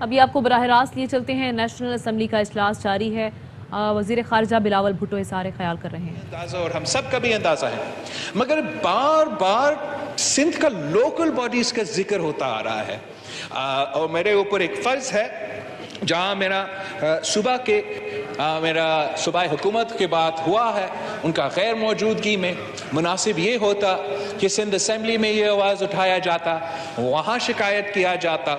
ابھی آپ کو براہ راست لیے چلتے ہیں۔ نیشنل اسمبلی کا اجلاس جاری ہے، وزیر خارجہ بلاول بھٹو اظہار خیال کر رہے ہیں۔ اندازہ اور ہم سب کا بھی اندازہ ہے، مگر بار بار سندھ کا لوکل باڈیز کا ذکر ہوتا آ رہا ہے، اور میرے اوپر ایک فرض ہے جہاں میرا صوبہ حکومت کے بات ہوا ہے، ان کا غیر موجودگی میں مناسب یہ ہوتا کہ سندھ اسمبلی میں یہ آواز اٹھایا جاتا، وہاں شکایت کیا جاتا،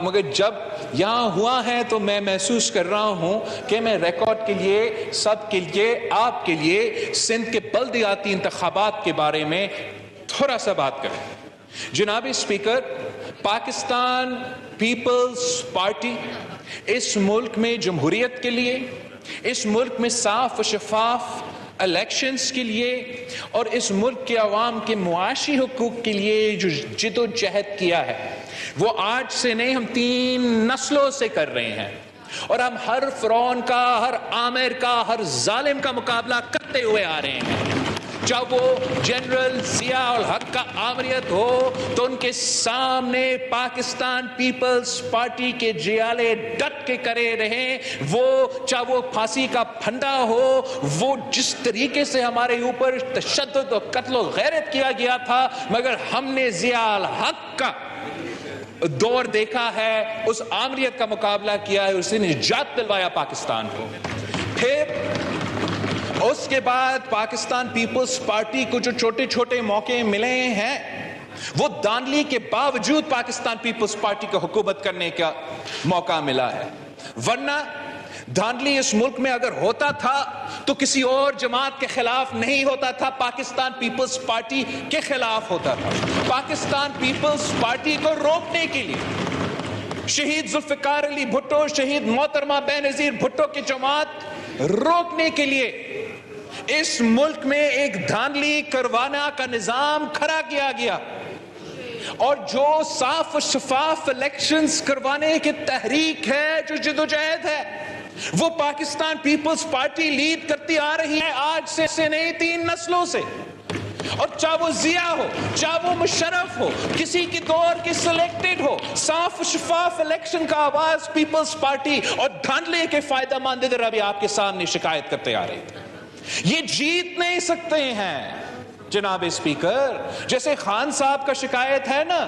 مگر جب یہاں ہوا ہے تو میں محسوس کر رہا ہوں کہ میں ریکارڈ کے لیے، سب کے لیے، آپ کے لیے سندھ کے بلدیاتی انتخابات کے بارے میں تھوڑا سا بات کریں۔ جناب اسپیکر، پاکستان پیپلز پارٹی اس ملک میں جمہوریت کے لیے، اس ملک میں صاف و شفاف الیکشنز کے لیے اور اس ملک کے عوام کے معاشی حقوق کے لیے جو جد و جہد کیا ہے، وہ آج سے نہیں، ہم 3 نسلوں سے کر رہے ہیں، اور ہم ہر فرعون کا، ہر عامر کا، ہر ظالم کا مقابلہ کرتے ہوئے آ رہے ہیں۔ جب وہ جنرل ضیاء الحق کا آمریت ہو تو ان کے سامنے پاکستان پیپلز پارٹی کے جیالے ڈٹ کے کرے رہے، وہ چاہے وہ پھانسی کا پھندا ہو، وہ جس طریقے سے ہمارے اوپر تشدد و قتل و غیرت کیا گیا تھا، مگر ہم نے ضیاء الحق کا دور دیکھا ہے، اس آمریت کا مقابلہ کیا ہے، اس نے نجات دلوایا پاکستان کو۔ پھر اس کے بعد پاکستان پیپلز پارٹی کو جو چھوٹے چھوٹے موقع ملے ہیں، وہ دانلی کے باوجود پاکستان پیپلز پارٹی کو حکومت کرنے کا موقع ملا ہے، ورنہ دانلی اس ملک میں اگر ہوتا تھا تو کسی اور جماعت کے خلاف نہیں ہوتا تھا، پاکستان پیپلز پارٹی کے خلاف ہوتا تھا۔ پاکستان پیپلز پارٹی کو روکنے کے لیے شہید ذوالفقار علی بھٹو، شہید محترمہ بینظیر بھٹو کی جماعت روکنے کے لیے اس ملک میں ایک دھاندلی کروانا کا نظام کھڑا کیا گیا، اور جو صاف و شفاف الیکشنز کروانے کی تحریک ہے، جو جدوجہد ہے، وہ پاکستان پیپلز پارٹی لیڈ کرتی آ رہی ہے، آج سے نہیں، 3 نسلوں سے۔ اور چاہے وہ ضیاء ہو، چاہے وہ مشرف ہو، کسی کی دور کی سلیکٹڈ ہو، صاف و شفاف الیکشن کا آواز پیپلز پارٹی اور دھاندلی کے فائدہ مند ادھر ابھی آپ کے سامنے شکایت کرتے آ رہے تھے۔ یہ جیت نہیں سکتے ہیں جناب اسپیکر، جیسے خان صاحب کا شکایت ہے نا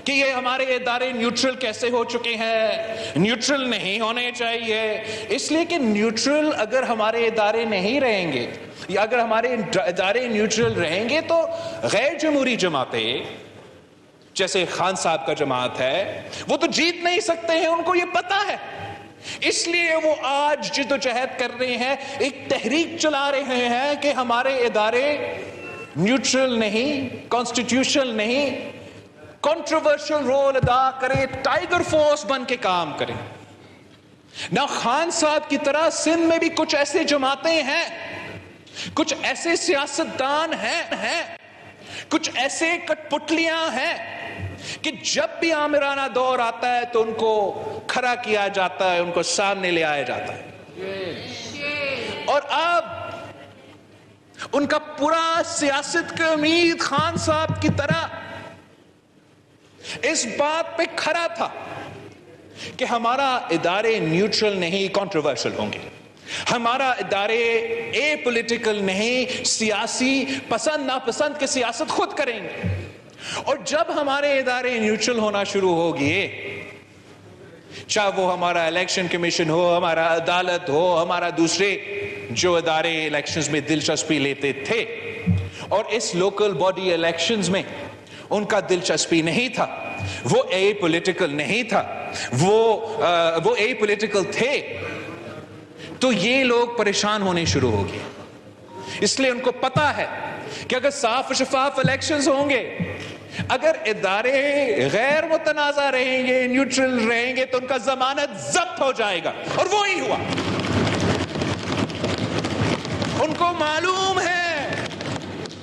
کہ یہ ہمارے ادارے نیوٹرل کیسے ہو چکے ہیں، نیوٹرل نہیں ہونے چاہیے، اس لیے کہ نیوٹرل اگر ہمارے ادارے نہیں رہیں گے، یا اگر ہمارے ادارے نیوٹرل رہیں گے تو غیر جمہوری جماعتیں جیسے خان صاحب کا جماعت ہے وہ تو جیت نہیں سکتے ہیں، ان کو یہ پتا ہے، اس لیے وہ آج جد و جہد کر رہے ہیں، ایک تحریک چلا رہے ہیں کہ ہمارے ادارے نیوٹرل نہیں، کانسٹیٹیوشنل نہیں، کنٹروورشل رول ادا کریں، ٹائیگر فورس بن کے کام کریں۔ نہ خان صاحب کی طرح سندھ میں بھی کچھ ایسے جماعتیں ہیں، کچھ ایسے سیاستدان ہیں، کچھ ایسے کٹ پتلیاں ہیں کہ جب بھی آمرانہ دور آتا ہے تو ان کو کھڑا کیا جاتا ہے، ان کو سامنے لے آیا جاتا ہے، اور اب ان کا پورا سیاست کا امید خان صاحب کی طرح اس بات پہ کھڑا تھا کہ ہمارا ادارے نیوٹرل نہیں، کنٹروورشل ہوں گے، ہمارا ادارے اے پولیٹیکل نہیں، سیاسی پسند ناپسند کی سیاست خود کریں گے، اور جب ہمارے ادارے نیوٹرل ہونا شروع ہو گئے، چاہے وہ ہمارا الیکشن کمیشن ہو، ہمارا عدالت ہو، ہمارا دوسرے جو ادارے الیکشنز میں دلچسپی لیتے تھے، اور اس لوکل باڈی الیکشنز میں ان کا دلچسپی نہیں تھا، وہ اے پولیٹیکل نہیں تھا، وہ اے پولیٹیکل تھے، تو یہ لوگ پریشان ہونے شروع ہو گئے، اس لیے ان کو پتا ہے کہ اگر صاف و شفاف الیکشنز ہوں گے، اگر ادارے غیر متنازع رہیں گے، نیوٹرل رہیں گے، تو ان کا ضمانت ضبط ہو جائے گا، اور وہی ہوا۔ ان کو معلوم ہے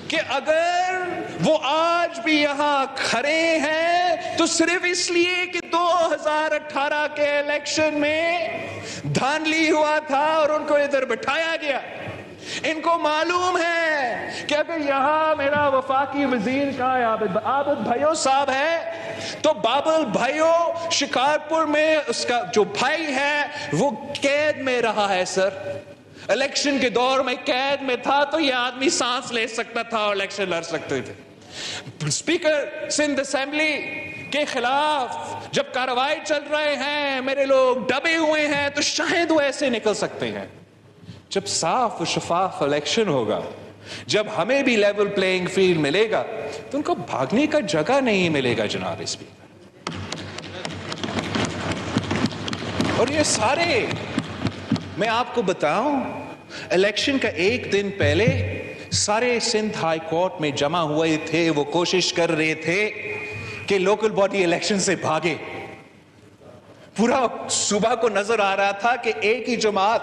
کہ اگر وہ آج بھی یہاں کھڑے ہیں تو صرف اس لیے کہ 2018 کے الیکشن میں دھاندلی ہوا تھا اور ان کو ادھر بٹھایا گیا، ان کو معلوم ہے کہ اگر یہاں میرا وفاقی وزیر کا عابد بھائیو صاحب ہے تو بابل بھائیو شکارپور میں اس کا جو بھائی ہے وہ قید میں رہا ہے سر. الیکشن کے دور میں قید میں تھا تو یہ آدمی سانس لے سکتا تھا اور الیکشن لڑ سکتے تھے. اسپیکر سندھ اسمبلی کے خلاف جب کارروائی چل رہے ہیں, میرے لوگ دبے ہوئے ہیں, تو شاید وہ ایسے نکل سکتے ہیں. جب صاف و شفاف الیکشن ہوگا, جب ہمیں بھی لیول پلینگ فیلڈ ملے گا, تو ان کو بھاگنے کا جگہ نہیں ملے گا جناب اسپیکر. اور یہ سارے میں آپ کو بتاؤں, الیکشن کا ایک دن پہلے سارے سندھ ہائی کورٹ میں جمع ہوئے تھے. وہ کوشش کر رہے تھے کہ لوکل باڈی الیکشن سے بھاگے. پورا صوبہ کو نظر آ رہا تھا کہ ایک ہی جماعت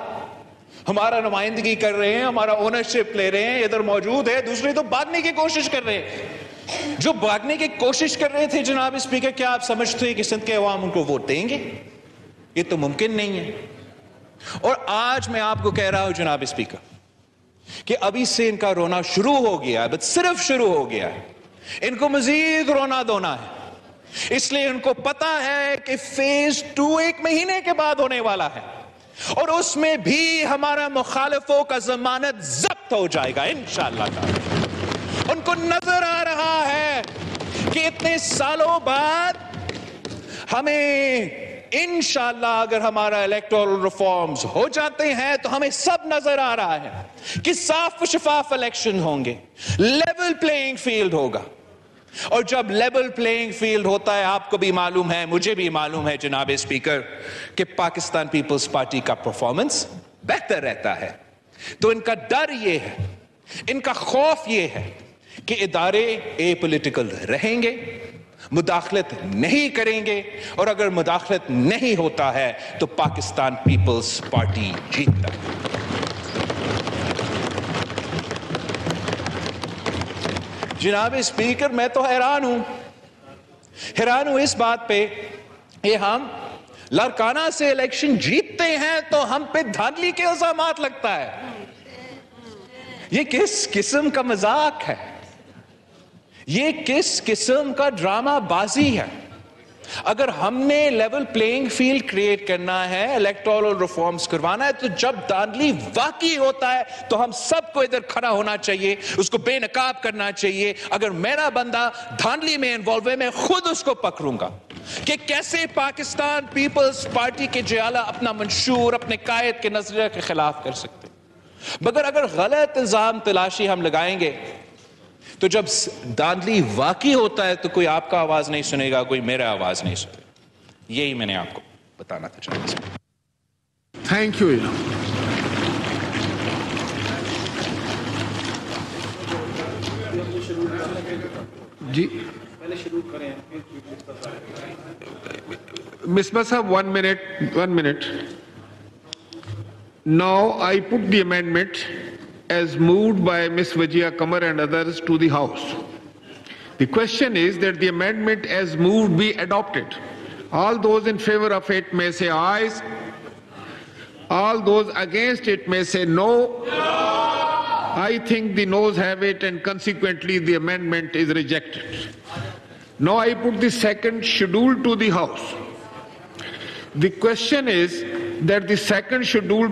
ہمارا نمائندگی کر رہے ہیں, ہمارا اونرشپ لے رہے ہیں, ادھر موجود ہے, دوسرے تو بھاگنے کی کوشش کر رہے ہیں. جو بھاگنے کی کوشش کر رہے تھے جناب اسپیکر, کیا آپ سمجھتے ہیں کہ سندھ کے عوام ان کو ووٹ دیں گے؟ یہ تو ممکن نہیں ہے. اور آج میں آپ کو کہہ رہا ہوں جناب اسپیکر کہ ابھی سے ان کا رونا شروع ہو گیا ہے, بس صرف شروع ہو گیا ہے. ان کو مزید رونا دھونا ہے. اس لیے ان کو پتا ہے کہ فیز 2 ایک مہینے کے بعد ہونے والا ہے, اور اس میں بھی ہمارا مخالفوں کا ضمانت ضبط ہو جائے گا انشاءاللہ تعالی. ان کو نظر آ رہا ہے کہ اتنے سالوں بعد ہمیں انشاءاللہ اگر ہمارا الیکٹورل ریفارمز ہو جاتے ہیں تو ہمیں سب نظر آ رہا ہے کہ صاف و شفاف الیکشن ہوں گے, لیول پلینگ فیلڈ ہوگا. اور جب لیول پلینگ فیلڈ ہوتا ہے, آپ کو بھی معلوم ہے, مجھے بھی معلوم ہے جناب اسپیکر, کہ پاکستان پیپلز پارٹی کا پرفارمنس بہتر رہتا ہے. تو ان کا ڈر یہ ہے, ان کا خوف یہ ہے کہ ادارے اے پولیٹیکل رہیں گے, مداخلت نہیں کریں گے, اور اگر مداخلت نہیں ہوتا ہے تو پاکستان پیپلز پارٹی جیتتا ہے. جناب اسپیکر میں تو حیران ہوں اس بات پہ کہ ہم لڑکانہ سے الیکشن جیتتے ہیں تو ہم پہ دھاندلی کے الزامات لگتا ہے. یہ کس قسم کا مذاق ہے؟ یہ کس قسم کا ڈرامہ بازی ہے؟ اگر ہم نے لیول پلینگ فیلڈ کریٹ کرنا ہے, الیکٹورل ریفارمز کروانا ہے, تو جب دھاندلی واقعی ہوتا ہے تو ہم سب کو ادھر کھڑا ہونا چاہیے, اس کو بے نقاب کرنا چاہیے. اگر میرا بندہ دھاندلی میں انوالو ہے, میں خود اس کو پکڑوں گا کہ کیسے پاکستان پیپلز پارٹی کے جیالہ اپنا منشور اپنے قائد کے نظریے کے خلاف کر سکتے. مگر اگر غلط الزام تلاشی ہم لگائیں گے تو جب دھاندلی واقعی ہوتا ہے تو کوئی آپ کا آواز نہیں سنے گا, کوئی میرا آواز نہیں سنے گا. یہی میں نے آپ کو بتانا تھا. Thank you. جی مصباح صاحب, 1 minute. Now I put the amendment as moved by Ms. Wajia Qamar and others to the House. The question is that the amendment as moved be adopted. All those in favor of it may say ayes. All those against it may say no. I think the noes have it, and consequently the amendment is rejected. Now I put the second schedule to the House. The question is that the second schedule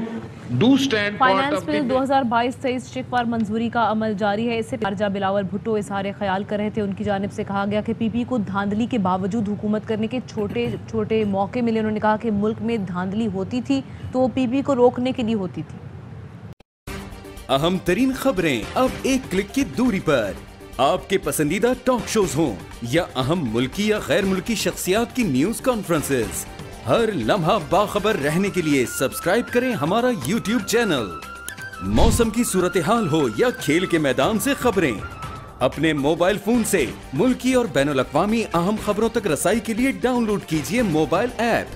do stand part finance of bill the 2022-23 چیک پر منظوری کا عمل جاری ہے. اس سے خارجہ بلاول بھٹو اظہار خیال کر رہے تھے. ان کی جانب سے کہا گیا کہ پی پی کو دھاندلی کے باوجود حکومت کرنے کے چھوٹے موقع ملے. انہوں نے کہا کہ ملک میں دھاندلی ہوتی تھی تو وہ پی پی کو روکنے کے لیے ہوتی تھی. اہم ترین خبریں اب ایک کلک کی دوری پر. آپ کے پسندیدہ ٹاک شوز ہوں یا اہم ملکی یا غیر ملکی شخصیات کی نیوز کانفرنسز, ہر لمحہ باخبر رہنے کے لیے سبسکرائب کریں ہمارا یوٹیوب چینل. موسم کی صورتحال ہو یا کھیل کے میدان سے خبریں, اپنے موبائل فون سے ملکی اور بین الاقوامی اہم خبروں تک رسائی کے لیے ڈاؤن لوڈ کیجیے موبائل ایپ.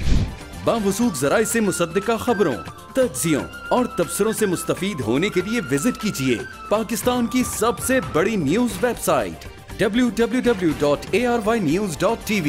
باوثوق ذرائع سے مصدقہ خبروں, تجزیوں اور تبصروں سے مستفید ہونے کے لیے وزٹ کیجیے پاکستان کی سب سے بڑی نیوز ویب سائٹ www.arYnews.tv.